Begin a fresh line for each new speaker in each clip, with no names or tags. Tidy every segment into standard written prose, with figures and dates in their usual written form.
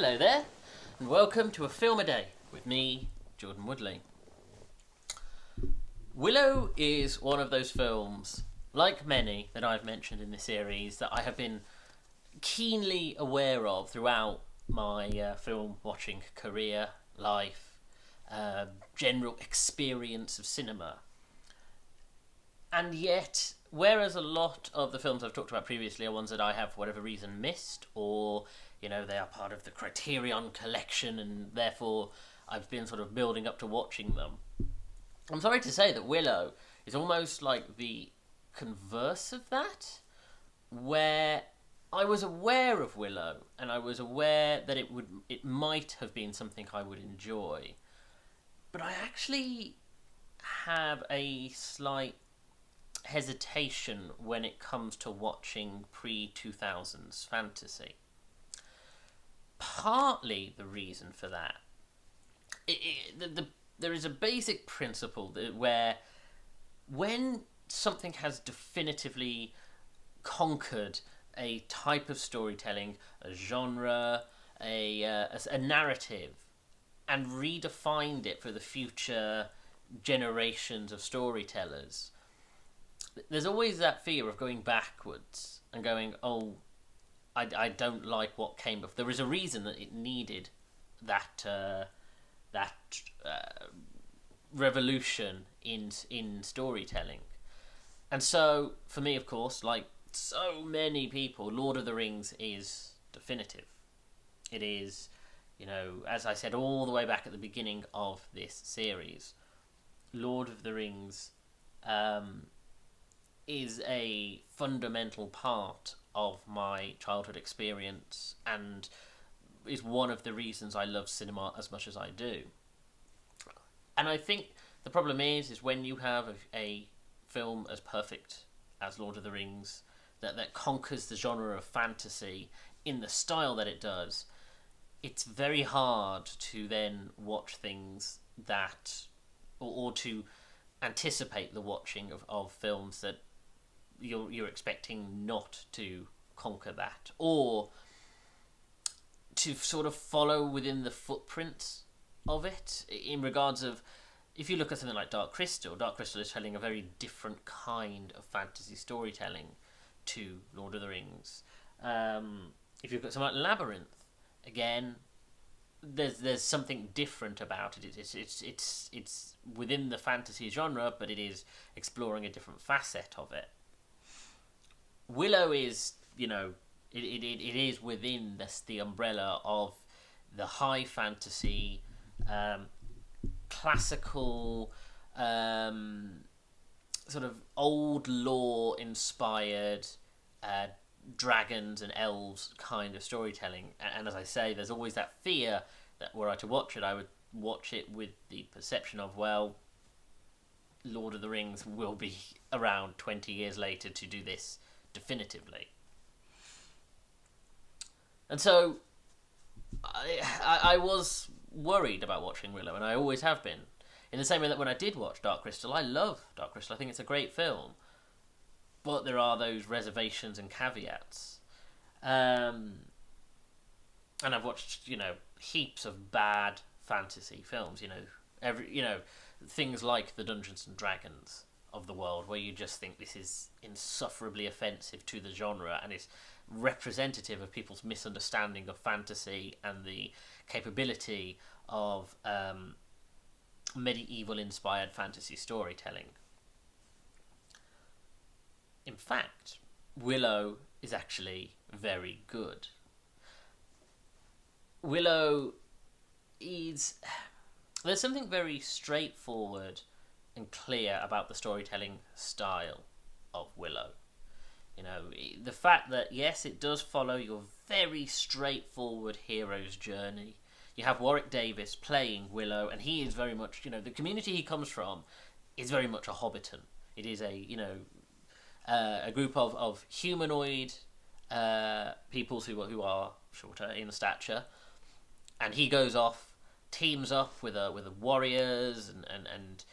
Hello there, and welcome to A Film a Day with me, Jordan Woodley. Willow is one of those films, like many that I've mentioned in this series, that I have been keenly aware of throughout my film watching career, life, general experience of cinema. And yet, whereas a lot of the films I've talked about previously are ones that I have, for whatever reason, missed, or, they are part of the Criterion collection, and therefore I've been sort of building up to watching them. I'm sorry to say that Willow is almost like the converse of that, where I was aware of Willow, and I was aware that it might have been something I would enjoy, but I actually have a slight hesitation when it comes to watching pre-2000s fantasy. Partly the reason for that, there is a basic principle where when something has definitively conquered a type of storytelling, a genre, a narrative, and redefined it for the future generations of storytellers, there's always that fear of going backwards and going, I don't like what came before. There is a reason that it needed that revolution in storytelling. And so, for me, of course, like so many people, Lord of the Rings is definitive. It is, as I said all the way back at the beginning of this series, Lord of the Rings is a fundamental part of my childhood experience and is one of the reasons I love cinema as much as I do. And I think the problem is when you have a film as perfect as Lord of the Rings that conquers the genre of fantasy in the style that it does, it's very hard to then watch things that or to anticipate the watching of films that you're expecting not to conquer that, or to sort of follow within the footprints of it. In regards of, if you look at something like Dark Crystal is telling a very different kind of fantasy storytelling to Lord of the Rings. If you look at something like Labyrinth, again, there's something different about it. It's within the fantasy genre, but it is exploring a different facet of it. Willow is, it is within the umbrella of the high fantasy, classical, sort of old lore inspired dragons and elves kind of storytelling. And as I say, there's always that fear that were I to watch it, I would watch it with the perception of, well, Lord of the Rings will be around 20 years later to do this definitively. And so I was worried about watching Willow, and I always have been. In the same way that when I did watch Dark Crystal, I love Dark Crystal. I think it's a great film. But there are those reservations and caveats. And I've watched, heaps of bad fantasy films, things like the Dungeons and Dragons of the world, where you just think this is insufferably offensive to the genre and is representative of people's misunderstanding of fantasy and the capability of medieval-inspired fantasy storytelling. In fact, Willow is actually very good. Willow is... There's something very straightforward and clear about the storytelling style of Willow. The fact that, yes, it does follow your very straightforward hero's journey. You have Warwick Davis playing Willow, and he is very much, the community he comes from is very much a Hobbiton. It is a group of humanoid peoples who are shorter in stature, and he goes off, teams up with warriors and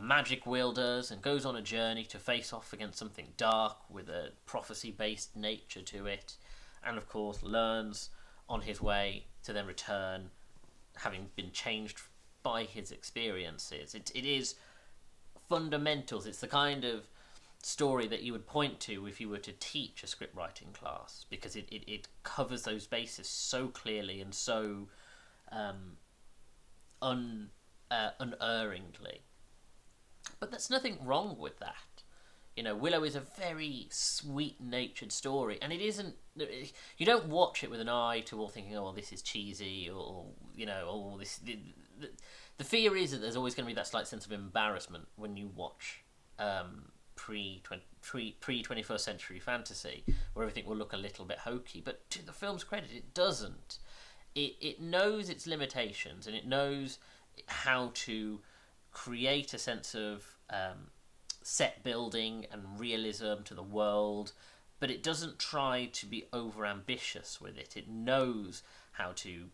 magic wielders, and goes on a journey to face off against something dark with a prophecy-based nature to it, and of course learns on his way to then return, having been changed by his experiences. It is fundamentals. It's the kind of story that you would point to if you were to teach a script writing class, because it covers those bases so clearly and so unerringly. But there's nothing wrong with that. Willow is a very sweet-natured story, and it isn't. You don't watch it with an eye to all thinking, "Oh, well, this is cheesy," or "Oh, this." The fear is that there's always going to be that slight sense of embarrassment when you watch pre 21st century fantasy, where everything will look a little bit hokey. But to the film's credit, it doesn't. It knows its limitations, and it knows how to create a sense of set building and realism to the world, but it doesn't try to be over ambitious with it. It knows how to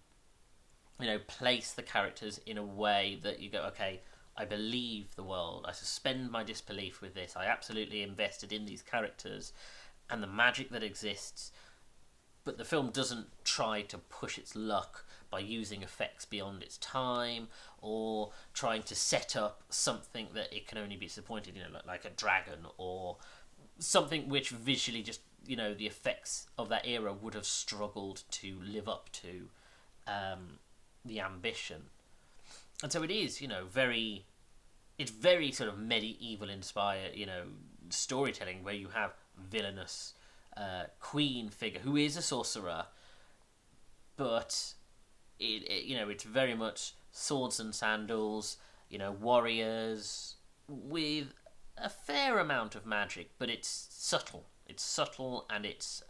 place the characters in a way that you go, okay, I believe the world, I suspend my disbelief with this, I absolutely invested in these characters and the magic that exists. But the film doesn't try to push its luck by using effects beyond its time, or trying to set up something that it can only be disappointed, like a dragon, or something which visually just, the effects of that era would have struggled to live up to the ambition. And so it is, it's very sort of medieval inspired, storytelling, where you have villainous queen figure who is a sorcerer, but it's very much swords and sandals, warriors with a fair amount of magic, but it's subtle. It's subtle, and it's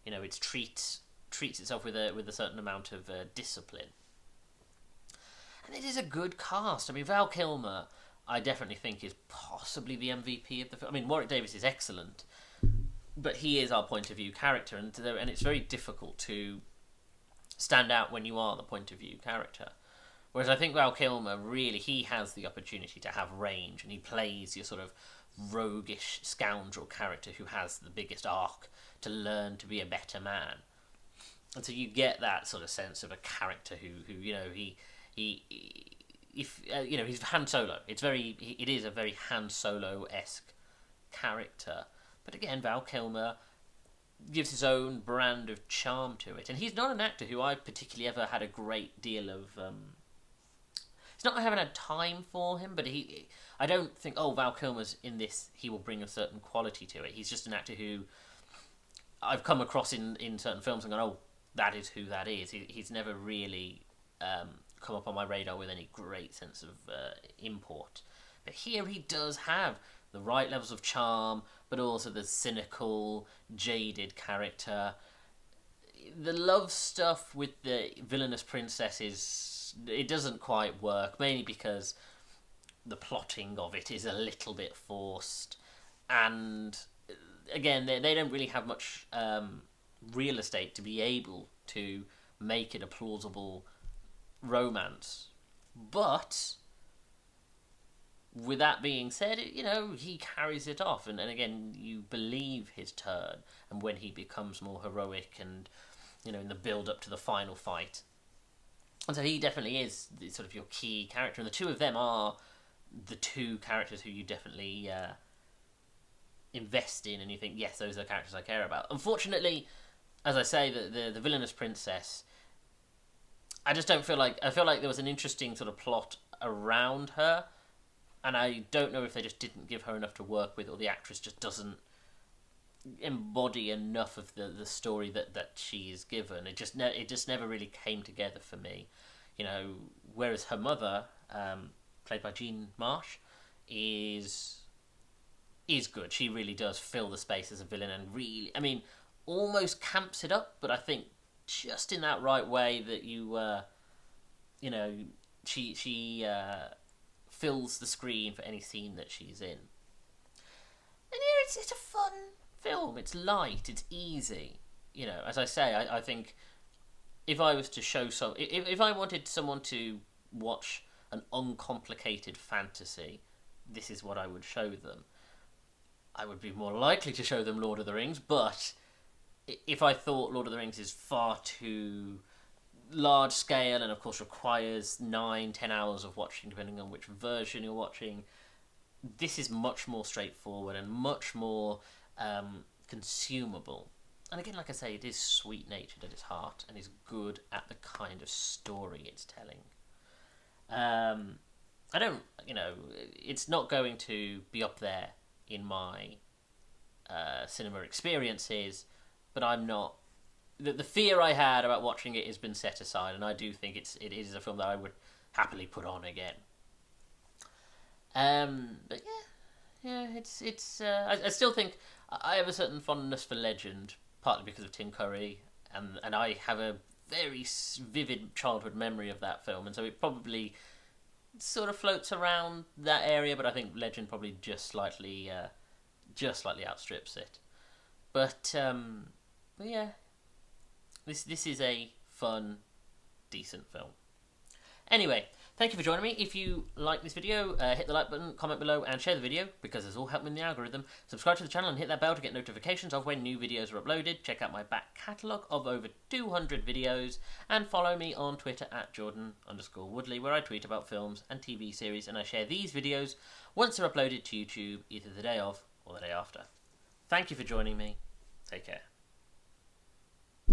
it treats itself with a certain amount of discipline. And it is a good cast. I mean, Val Kilmer, I definitely think, is possibly the MVP of the film. I mean, Warwick Davis is excellent, but he is our point of view character, and it's very difficult to stand out when you are the point of view character. Whereas I think Val Kilmer, really, he has the opportunity to have range, and he plays your sort of roguish scoundrel character who has the biggest arc to learn to be a better man. And so you get that sort of sense of a character who he's Han Solo. It is a very Han Solo-esque character. But again, Val Kilmer gives his own brand of charm to it. And he's not an actor who I particularly ever had a great deal of... it's not that I haven't had time for him, but I don't think, Val Kilmer's in this, he will bring a certain quality to it. He's just an actor who I've come across in certain films and gone, that is who that is. He's never really come up on my radar with any great sense of import. But here he does have the right levels of charm, but also the cynical, jaded character. The love stuff with the villainous princess it doesn't quite work, mainly because the plotting of it is a little bit forced, and again, they don't really have much real estate to be able to make it a plausible romance. But with that being said, he carries it off, and again, you believe his turn, and when he becomes more heroic, and in the build up to the final fight. And so he definitely is sort of your key character, and the two of them are the two characters who you definitely invest in, and you think, yes, those are the characters I care about. Unfortunately, as I say, the villainous princess, I just don't feel like... I feel like there was an interesting sort of plot around her, and I don't know if they just didn't give her enough to work with, or the actress just doesn't embody enough of the story that she is given. It just never really came together for me. Whereas her mother, played by Jean Marsh, is good. She really does fill the space as a villain, and really, almost camps it up, but I think just in that right way that she fills the screen for any scene that she's in. And here it's a fun film. It's light. It's easy. As I say, I think if I was to show if I wanted someone to watch an uncomplicated fantasy, this is what I would show them. I would be more likely to show them Lord of the Rings, but if I thought Lord of the Rings is far too large scale and of course requires 9-10 hours of watching depending on which version you're watching. This is much more straightforward and much more consumable. And again, like I say, it is sweet-natured at its heart and is good at the kind of story it's telling. I don't, it's not going to be up there in my cinema experiences, but I'm not. The fear I had about watching it has been set aside, and I do think it is a film that I would happily put on again. But yeah, it's. I still think I have a certain fondness for Legend, partly because of Tim Curry, and I have a very vivid childhood memory of that film, and so it probably sort of floats around that area. But I think Legend probably just slightly outstrips it. But yeah. This is a fun, decent film. Anyway, thank you for joining me. If you like this video, hit the like button, comment below, and share the video, because this all helps in the algorithm. Subscribe to the channel and hit that bell to get notifications of when new videos are uploaded. Check out my back catalogue of over 200 videos, and follow me on Twitter at Jordan_Woodley, where I tweet about films and TV series, and I share these videos once they're uploaded to YouTube, either the day of or the day after. Thank you for joining me. Take care.